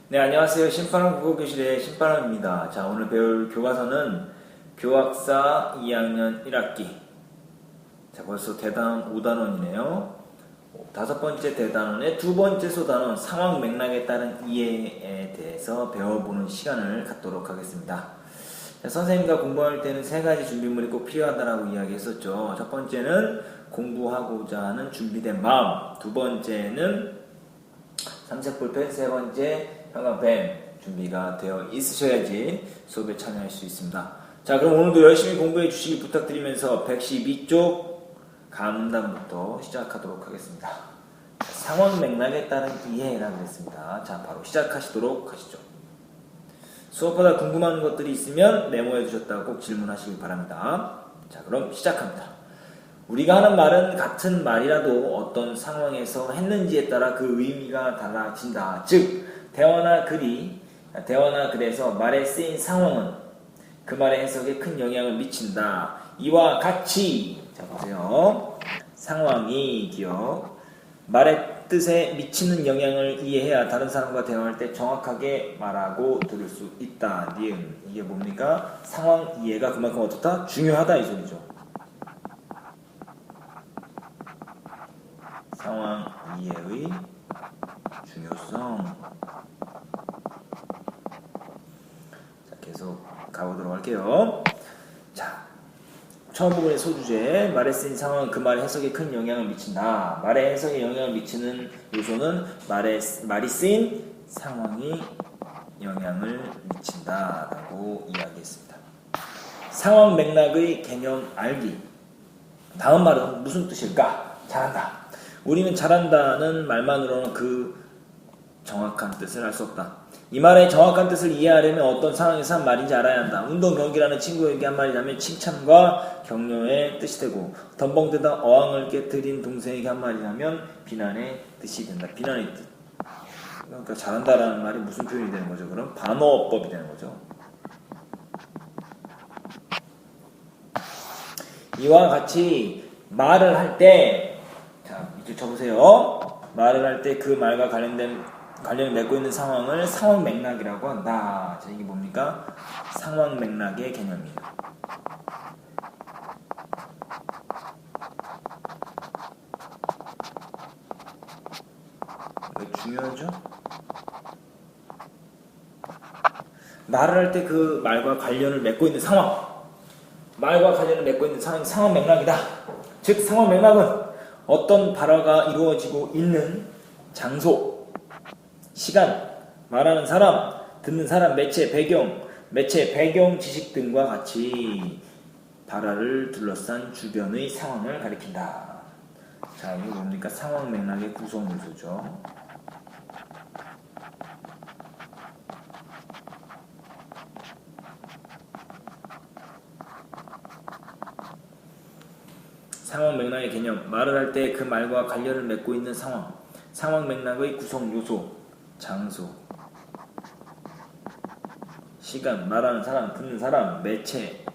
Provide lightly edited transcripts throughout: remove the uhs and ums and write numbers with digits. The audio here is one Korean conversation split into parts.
네, 안녕하세요. 신바람 국어교실의 신바람입니다. 자, 오늘 배울 교과서는 교학사 2학년 1학기. 자, 벌써 대단원 5단원이네요. 다섯 번째 대단원의 두 번째 소단원 상황 맥락에 따른 이해에 대해서 배워보는 시간을 갖도록 하겠습니다. 자, 선생님과 공부할 때는 세 가지 준비물이 꼭 필요하다라고 이야기했었죠. 첫 번째는 공부하고자 하는 준비된 마음. 두 번째는 삼색볼펜, 세 번째 형광펜 준비가 되어 있으셔야지 수업에 참여할 수 있습니다. 자, 그럼 오늘도 열심히 공부해 주시기 부탁드리면서 112쪽 감문단부터 시작하도록 하겠습니다. 상황 맥락에 따른 이해라고 했습니다. 자, 바로 시작하시도록 하시죠. 수업하다 궁금한 것들이 있으면 메모해 주셨다고 꼭 질문하시기 바랍니다. 자, 그럼 시작합니다. 우리가 하는 말은 같은 말이라도 어떤 상황에서 했는지에 따라 그 의미가 달라진다. 즉, 대화나 글에서 말에 쓰인 상황은 그 말의 해석에 큰 영향을 미친다. 이와 같이, 자 보세요. 상황이 기억, 말의 뜻에 미치는 영향을 이해해야 다른 사람과 대화할 때 정확하게 말하고 들을 수 있다. 니은. 이게 뭡니까? 상황 이해가 그만큼 어떻다? 중요하다 이 소리죠. 상황 이해의 중요성. 자, 계속 가보도록 할게요. 자, 처음 부분의 소주제. 말에 쓰인 상황은 그 말의 해석에 큰 영향을 미친다. 말의 해석에 영향을 미치는 요소는 말이 쓰인 상황이 영향을 미친다라고 이야기했습니다. 상황 맥락의 개념 알기. 다음 말은 무슨 뜻일까? 잘한다. 우리는 잘한다는 말만으로는 그 정확한 뜻을 알 수 없다. 이 말의 정확한 뜻을 이해하려면 어떤 상황에서 한 말인지 알아야 한다. 운동 경기라는 친구에게 한 말이라면 칭찬과 격려의 뜻이 되고, 덤벙대다 어항을 깨뜨린 동생에게 한 말이라면 비난의 뜻이 된다. 비난의 뜻. 그러니까 잘한다라는 말이 무슨 표현이 되는 거죠? 그럼 반어법이 되는 거죠. 이와 같이 말을 할 때, 자, 이제 쳐보세요. 말을 할 때 그 말과 관련을 맺고 있는 상황을 상황 맥락이라고 한다. 자, 이게 뭡니까? 상황 맥락의 개념이에요. 이거 중요하죠? 말을 할 때 그 말과 관련을 맺고 있는 상황. 말과 관련을 맺고 있는 상황 맥락이다. 즉, 상황 맥락은 어떤 발화가 이루어지고 있는 장소, 시간, 말하는 사람, 듣는 사람, 매체, 배경 지식 등과 같이 발화를 둘러싼 주변의 상황을 가리킨다. 자, 이게 뭡니까? 상황 맥락의 구성 요소죠. 상황 맥락의 개념, 말을 할 때 그 말과 관련을 맺고 있는 상황, 상황 맥락의 구성 요소, 장소, 시간, 말하는 사람, 듣는 사람, 매체,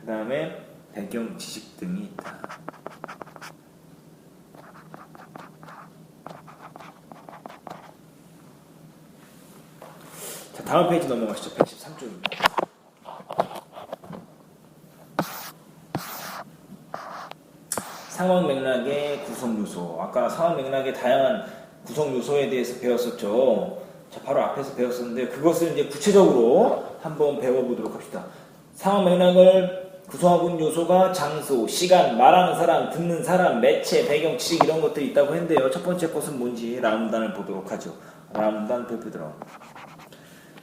그 다음에 배경 지식 등이 있다. 자, 다음 페이지 넘어가시죠. 113쪽입니다. 상황 맥락의 구성 요소. 아까 상황 맥락의 다양한 구성 요소에 대해서 배웠었죠. 자, 바로 앞에서 배웠었는데 그것을 이제 구체적으로 한번 배워보도록 합시다. 상황 맥락을 구성하고 있는 요소가 장소, 시간, 말하는 사람, 듣는 사람, 매체, 배경, 지식 이런 것들이 있다고 했는데요. 첫 번째 것은 뭔지 라운단을 보도록 하죠. 라운단 별표 들어.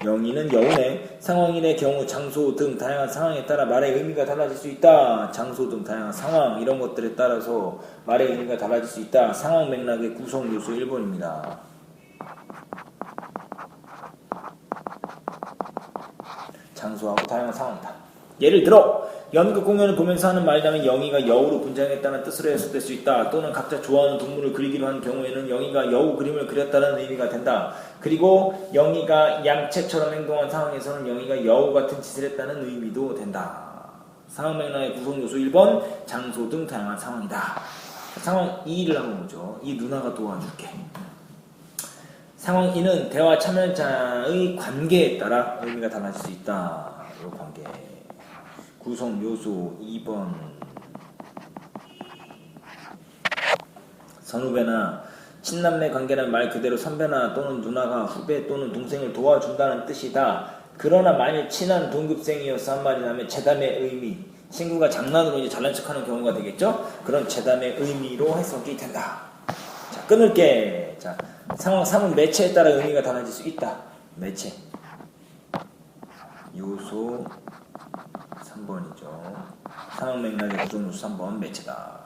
영희는 여운의 상황인의 경우 장소 등 다양한 상황에 따라 말의 의미가 달라질 수 있다. 장소 등 다양한 상황 이런 것들에 따라서 말의 의미가 달라질 수 있다. 상황 맥락의 구성 요소 1번입니다. 장소하고 다양한 상황이다. 예를 들어 연극 공연을 보면서 하는 말이라면 영희가 여우로 분장했다는 뜻으로 해석될 수 있다. 또는 각자 좋아하는 동물을 그리기로 한 경우에는 영희가 여우 그림을 그렸다는 의미가 된다. 그리고 영희가 얌체처럼 행동한 상황에서는 영희가 여우 같은 짓을 했다는 의미도 된다. 상황 맥락의 구성 요소 1번 장소 등 다양한 상황이다. 상황 2를 한번 보죠. 이 누나가 도와줄게. 상황 2는 대화 참여자의 관계에 따라 의미가 달라질 수 있다. 이 관계. 구성 요소 2번. 선후배나 친남매 관계는 말 그대로 선배나 또는 누나가 후배 또는 동생을 도와준다는 뜻이다. 그러나 만일 친한 동급생이어서 한 말이 나면 재담의 의미, 친구가 장난으로 이제 잘난 척하는 경우가 되겠죠? 그런 재담의 의미로 해석이 된다. 자, 끊을게. 자, 상황 3은 매체에 따라 의미가 달라질 수 있다. 매체. 요소 3번이죠. 상황 맥락의 구성 요소 3번 매체다.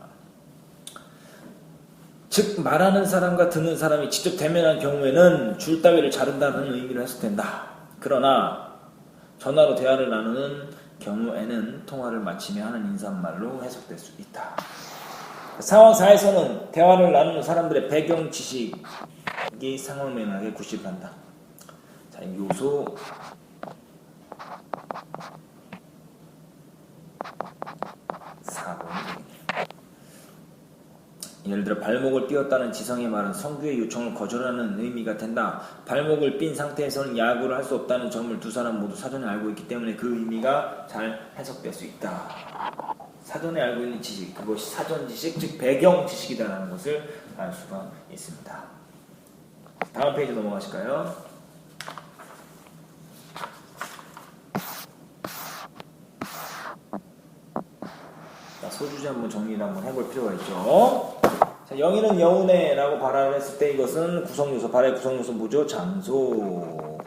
즉 말하는 사람과 듣는 사람이 직접 대면한 경우에는 줄 따위를 자른다는 의미로 해석된다. 그러나 전화로 대화를 나누는 경우에는 통화를 마치며 하는 인사말로 해석될 수 있다. 상황 4에서는 대화를 나누는 사람들의 배경 지식이 상황 맥락에 구실한다. 자, 요소 4번. 예를 들어 발목을 삐었다는 지성의 말은 성규의 요청을 거절하는 의미가 된다. 발목을 삔 상태에서는 야구를 할 수 없다는 점을 두 사람 모두 사전에 알고 있기 때문에 그 의미가 잘 해석될 수 있다. 사전에 알고 있는 지식, 그것이 사전 지식, 즉 배경 지식이다라는 것을 알 수가 있습니다. 다음 페이지 넘어가실까요? 소주제 한번 정리를 한번 해볼 필요가 있죠. 자, 영희는 여운해라고 발화를 했을 때 이것은 구성요소, 발화의 구성요소 뭐죠? 장소.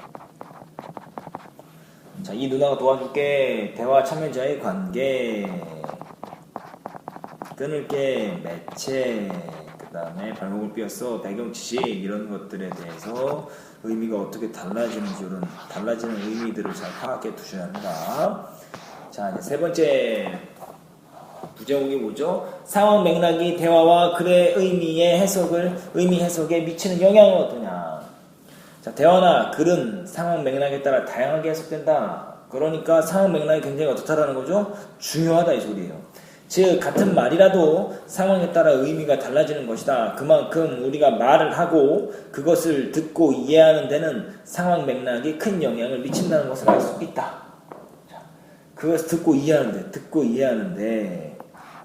자, 이 누나가 도와줄게. 대화 참여자의 관계. 끊을게. 매체. 그 다음에 발목을 삐었어. 배경 지식. 이런 것들에 대해서 의미가 어떻게 달라지는지, 이런 달라지는 의미들을 잘 파악해 두셔야 합니다. 자, 이제 세 번째 부제목이 뭐죠? 상황 맥락이 대화와 글의 의미 해석에 미치는 영향은 어떠냐? 자, 대화나 글은 상황 맥락에 따라 다양하게 해석된다. 그러니까 상황 맥락이 굉장히 어떻다라는 거죠? 중요하다 이 소리예요. 즉 같은 말이라도 상황에 따라 의미가 달라지는 것이다. 그만큼 우리가 말을 하고 그것을 듣고 이해하는 데는 상황 맥락이 큰 영향을 미친다는 것을 알 수 있다. 자, 그것을 듣고 이해하는데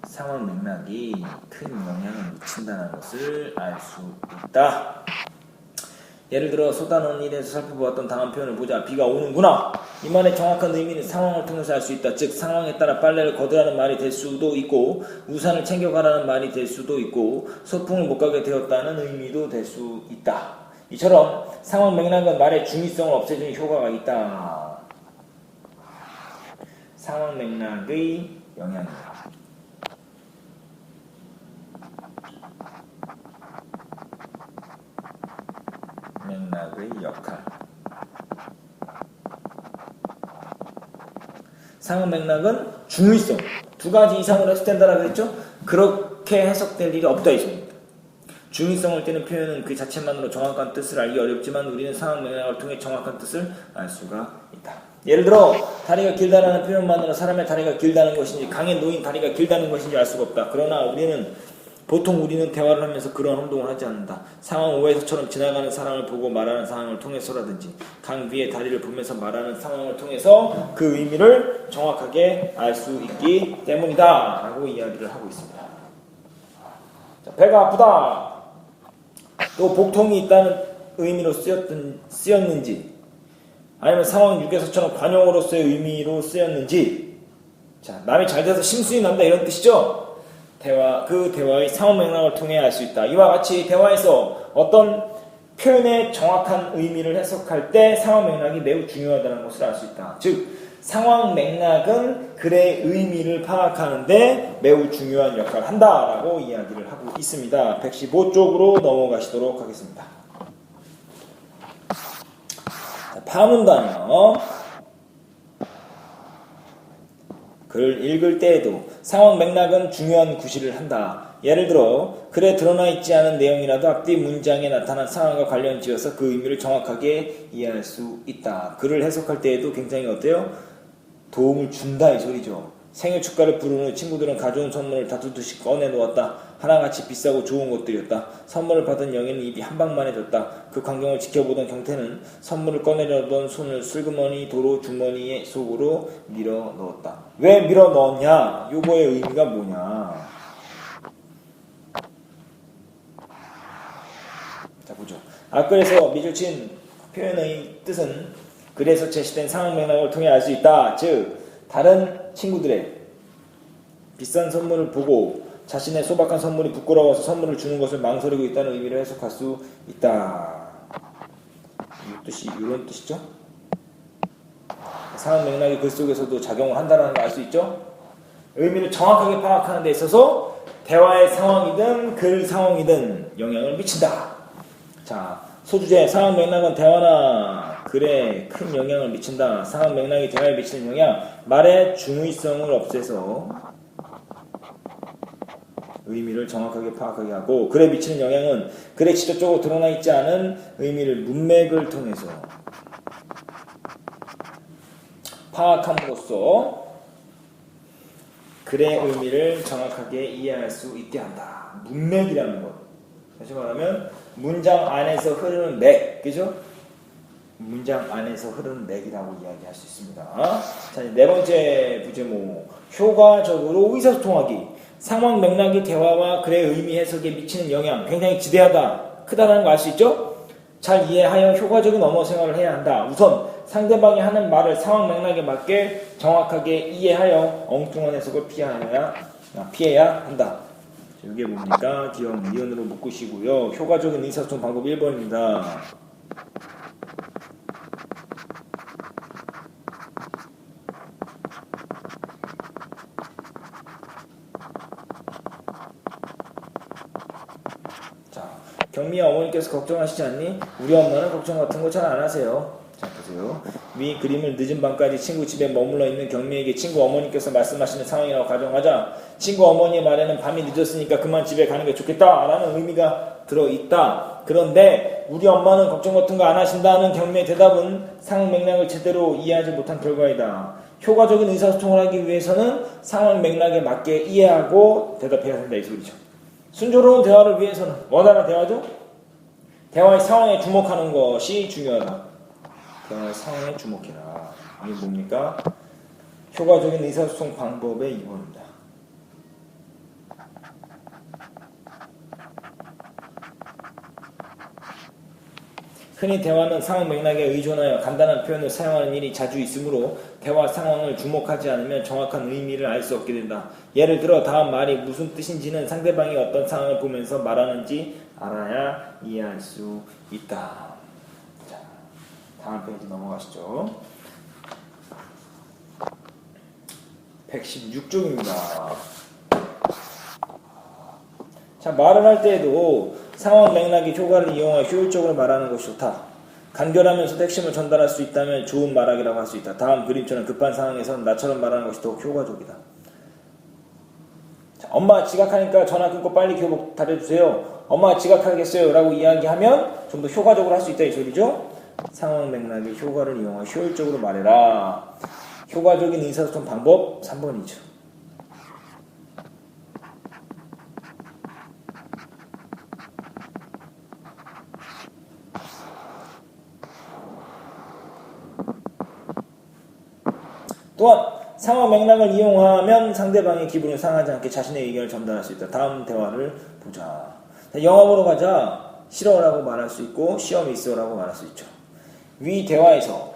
상황 맥락이 큰 영향을 미친다는 것을 알 수 있다. 예를 들어 소단원에 대해서 살펴보았던 다음 표현을 보자. 비가 오는구나. 이 말의 정확한 의미는 상황을 통해서 알 수 있다. 즉 상황에 따라 빨래를 걷으라는 말이 될 수도 있고 우산을 챙겨가라는 말이 될 수도 있고 소풍을 못 가게 되었다는 의미도 될 수 있다. 이처럼 상황 맥락은 말의 중의성을 없애주는 효과가 있다. 상황 맥락의 영향이다. 맥락의 역할. 상황 맥락은 중의성. 두 가지 이상으로 해석된다라고 했죠? 그렇게 해석될 일이 없다 이 소리입니다. 중의성을 띠는 표현은 그 자체만으로 정확한 뜻을 알기 어렵지만 우리는 상황 맥락을 통해 정확한 뜻을 알 수가 있다. 예를 들어 다리가 길다라는 표현만으로 사람의 다리가 길다는 것인지 강에 놓인 다리가 길다는 것인지 알 수가 없다. 그러나 보통 우리는 대화를 하면서 그런 행동을 하지 않는다. 상황 5에서처럼 지나가는 사람을 보고 말하는 상황을 통해서라든지 강 위의 다리를 보면서 말하는 상황을 통해서 그 의미를 정확하게 알 수 있기 때문이다 라고 이야기를 하고 있습니다. 자, 배가 아프다. 또 복통이 있다는 의미로 쓰였는지 아니면 상황 6에서처럼 관용어로서의 의미로 쓰였는지. 자, 남이 잘 돼서 심술이 난다 이런 뜻이죠. 그 대화의 상황 맥락을 통해 알 수 있다. 이와 같이 대화에서 어떤 표현의 정확한 의미를 해석할 때 상황 맥락이 매우 중요하다는 것을 알 수 있다. 즉 상황 맥락은 글의 의미를 파악하는데 매우 중요한 역할을 한다라고 이야기를 하고 있습니다. 115쪽으로 넘어가시도록 하겠습니다. 파문 단어. 글을 읽을 때에도 상황 맥락은 중요한 구실을 한다. 예를 들어 글에 드러나 있지 않은 내용이라도 앞뒤 문장에 나타난 상황과 관련 지어서 그 의미를 정확하게 이해할 수 있다. 글을 해석할 때에도 굉장히 어때요? 도움을 준다 이 소리죠. 생일 축가를 부른 후 친구들은 가져온 선물을 다투듯이 꺼내놓았다. 하나같이 비싸고 좋은 것들이었다. 선물을 받은 영희는 입이 한방만해졌다. 그 광경을 지켜보던 경태는 선물을 꺼내려던 손을 슬그머니 도로 주머니 속으로 밀어 넣었다. 왜 밀어 넣었냐? 요거의 의미가 뭐냐? 자, 보죠. 앞글에서 밑줄 친 표현의 뜻은 글에서 제시된 상황 맥락을 통해 알 수 있다. 즉 다른 친구들의 비싼 선물을 보고 자신의 소박한 선물이 부끄러워서 선물을 주는 것을 망설이고 있다는 의미로 해석할 수 있다. 이 뜻이 이런 뜻이죠. 상황 맥락이 글 속에서도 작용을 한다는 걸 알 수 있죠. 의미를 정확하게 파악하는 데 있어서 대화의 상황이든 글 상황이든 영향을 미친다. 자, 소주제 상황 맥락은 대화나 글에 큰 영향을 미친다. 상황 맥락이 대화에 미치는 영향, 말의 중의성을 없애서 의미를 정확하게 파악하게 하고, 글에 미치는 영향은 글에 직접적으로 드러나 있지 않은 의미를 문맥을 통해서 파악함으로써 글의 의미를 정확하게 이해할 수 있게 한다. 문맥이라는 것. 다시 말하면 문장 안에서 흐르는 맥, 그죠? 문장 안에서 흐르는 맥이라고 이야기할 수 있습니다. 자, 네 번째 부제목, 효과적으로 의사소통하기. 상황 맥락이 대화와 글의 의미 해석에 미치는 영향, 굉장히 지대하다, 크다라는 거 알 수 있죠? 잘 이해하여 효과적인 언어 생활을 해야 한다. 우선 상대방이 하는 말을 상황 맥락에 맞게 정확하게 이해하여 엉뚱한 해석을 피해야 한다. 이게 뭡니까? 기억 니은으로 묶으시고요. 효과적인 의사소통 방법 1번입니다. 경미야, 어머니께서 걱정하시지 않니? 우리 엄마는 걱정 같은 거 잘 안 하세요. 자, 보세요. 위 그림을 늦은 밤까지 친구 집에 머물러 있는 경미에게 친구 어머니께서 말씀하시는 상황이라고 가정하자, 친구 어머니의 말에는 밤이 늦었으니까 그만 집에 가는 게 좋겠다 라는 의미가 들어있다. 그런데 우리 엄마는 걱정 같은 거 안 하신다는 경미의 대답은 상황 맥락을 제대로 이해하지 못한 결과이다. 효과적인 의사소통을 하기 위해서는 상황 맥락에 맞게 이해하고 대답해야 한다, 이 소리죠. 순조로운 대화를 위해서는 원활한 대화죠? 대화의 상황에 주목하는 것이 중요하다. 대화의 상황에 주목해라. 이게 뭡니까? 효과적인 의사소통 방법의 2번입니다. 흔히 대화는 상황 맥락에 의존하여 간단한 표현을 사용하는 일이 자주 있으므로 대화 상황을 주목하지 않으면 정확한 의미를 알 수 없게 된다. 예를 들어 다음 말이 무슨 뜻인지는 상대방이 어떤 상황을 보면서 말하는지 알아야 이해할 수 있다. 자, 다음 페이지 넘어가시죠. 116쪽입니다. 자, 말을 할 때에도 상황 맥락의 효과를 이용하여 효율적으로 말하는 것이 좋다. 간결하면서도 핵심을 전달할 수 있다면 좋은 말하기라고 할 수 있다. 다음 그림처럼 급한 상황에서는 나처럼 말하는 것이 더욱 효과적이다. 자, 엄마 지각하니까 전화 끊고 빨리 교복 다려주세요. 엄마 지각하겠어요 라고 이야기하면 좀 더 효과적으로 할 수 있다, 이 소리죠. 상황 맥락의 효과를 이용하여 효율적으로 말해라. 효과적인 의사소통 방법 3번이죠. 또한 상황 맥락을 이용하면 상대방의 기분을 상하지 않게 자신의 의견을 전달할 수 있다. 다음 대화를 보자. 영화 보러 가자. 싫어라고 말할 수 있고 시험이 있어라고 말할 수 있죠. 위 대화에서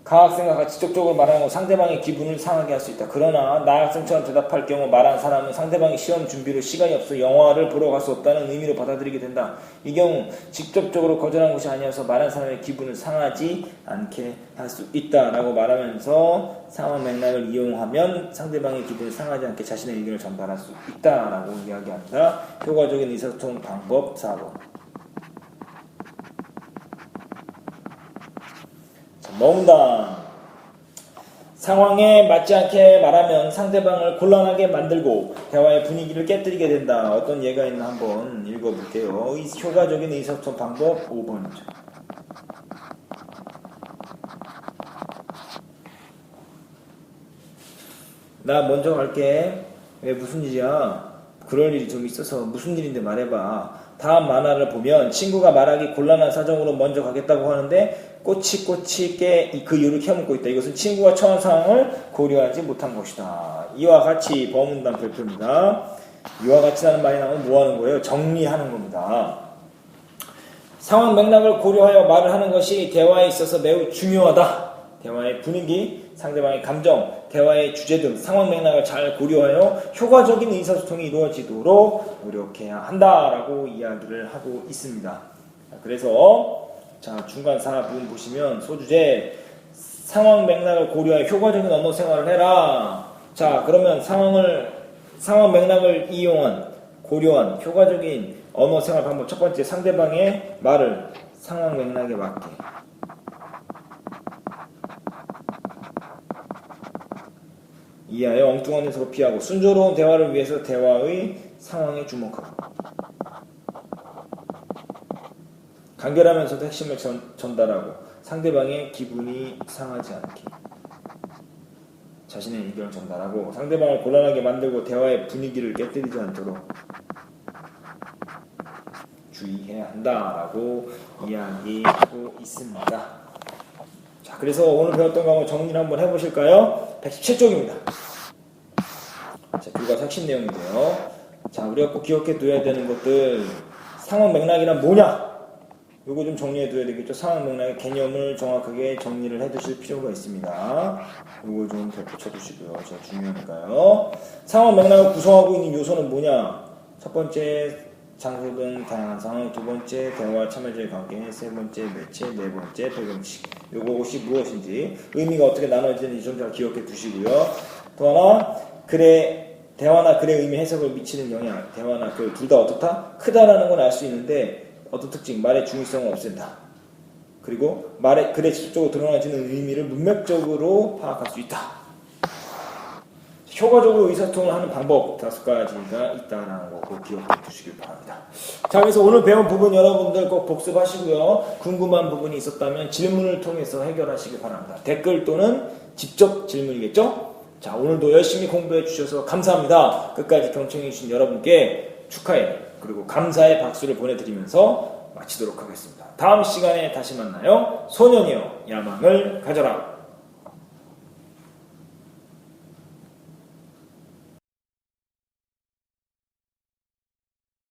가학생과 같이 직접적으로 말하는 건 상대방의 기분을 상하게 할 수 있다. 그러나 나학생처럼 대답할 경우 말한 사람은 상대방이 시험 준비로 시간이 없어 영화를 보러 갈 수 없다는 의미로 받아들이게 된다. 이 경우 직접적으로 거절한 것이 아니어서 말한 사람의 기분을 상하지 않게 할 수 있다라고 말하면서 상황 맥락을 이용하면 상대방의 기분을 상하지 않게 자신의 의견을 전달할 수 있다라고 이야기합니다. 효과적인 의사소통 방법 4번. 농담. 상황에 맞지 않게 말하면 상대방을 곤란하게 만들고 대화의 분위기를 깨뜨리게 된다. 어떤 예가 있나 한번 읽어볼게요. 효과적인 의사소통 방법 5번이죠. 나 먼저 갈게. 왜 무슨 일이야? 그럴 일이 좀 있어서. 무슨 일인데 말해봐. 다음 만화를 보면 친구가 말하기 곤란한 사정으로 먼저 가겠다고 하는데 꼬치꼬치게 그 이유를 캐묻고 있다. 이것은 친구가 처한 상황을 고려하지 못한 것이다. 이와 같이 범문단 별표입니다. 이와 같이라는 말이 나오면 뭐 하는 거예요? 정리하는 겁니다. 상황 맥락을 고려하여 말을 하는 것이 대화에 있어서 매우 중요하다. 대화의 분위기, 상대방의 감정, 대화의 주제 등 상황 맥락을 잘 고려하여 효과적인 의사소통이 이루어지도록 노력해야 한다라고 이야기를 하고 있습니다. 그래서 자, 중간 4부분 보시면 소주제 상황 맥락을 고려하여 효과적인 언어 생활을 해라. 자, 그러면 상황 맥락을 이용한 고려한 효과적인 언어 생활 방법 첫 번째, 상대방의 말을 상황 맥락에 맞게 이해하여 엉뚱한 해석을 피하고 순조로운 대화를 위해서 대화의 상황에 주목하고 간결하면서도 핵심을 전달하고 상대방의 기분이 상하지 않게 자신의 의견을 전달하고 상대방을 곤란하게 만들고 대화의 분위기를 깨뜨리지 않도록 주의해야 한다라고 이야기하고 있습니다. 자, 그래서 오늘 배웠던 과목 정리를 한번 해보실까요? 117쪽입니다. 자, 교과 핵심 내용인데요. 자, 우리가 꼭 기억해둬야 되는 것들 상황 맥락이란 뭐냐? 요거 좀 정리해둬야 되겠죠. 상황 맥락의 개념을 정확하게 정리를 해두실 필요가 있습니다. 요거 좀 대표 쳐두시고요. 제가 중요하니까요. 상황 맥락을 구성하고 있는 요소는 뭐냐? 첫 번째 장소 등 다양한 상황, 두 번째 대화 참여자의 관계, 세 번째 매체, 네 번째 배경식. 요것이 무엇인지 의미가 어떻게 나눠지는지 좀 잘 기억해 두시고요. 또 하나 대화나 글의 의미 해석을 미치는 영향, 대화나 글 둘 다 어떻다? 크다라는 건 알 수 있는데 어떤 특징, 말의 중의성을 없앤다. 그리고 글에 직접적으로 드러나지는 의미를 문맥적으로 파악할 수 있다. 효과적으로 의사소통을 하는 방법 5가지가 있다는 거 꼭 기억해 두시길 바랍니다. 자, 그래서 오늘 배운 부분 여러분들 꼭 복습하시고요. 궁금한 부분이 있었다면 질문을 통해서 해결하시길 바랍니다. 댓글 또는 직접 질문이겠죠? 자, 오늘도 열심히 공부해 주셔서 감사합니다. 끝까지 경청해 주신 여러분께 축하해 그리고 감사의 박수를 보내드리면서 마치도록 하겠습니다. 다음 시간에 다시 만나요. 소년이여 야망을 가져라.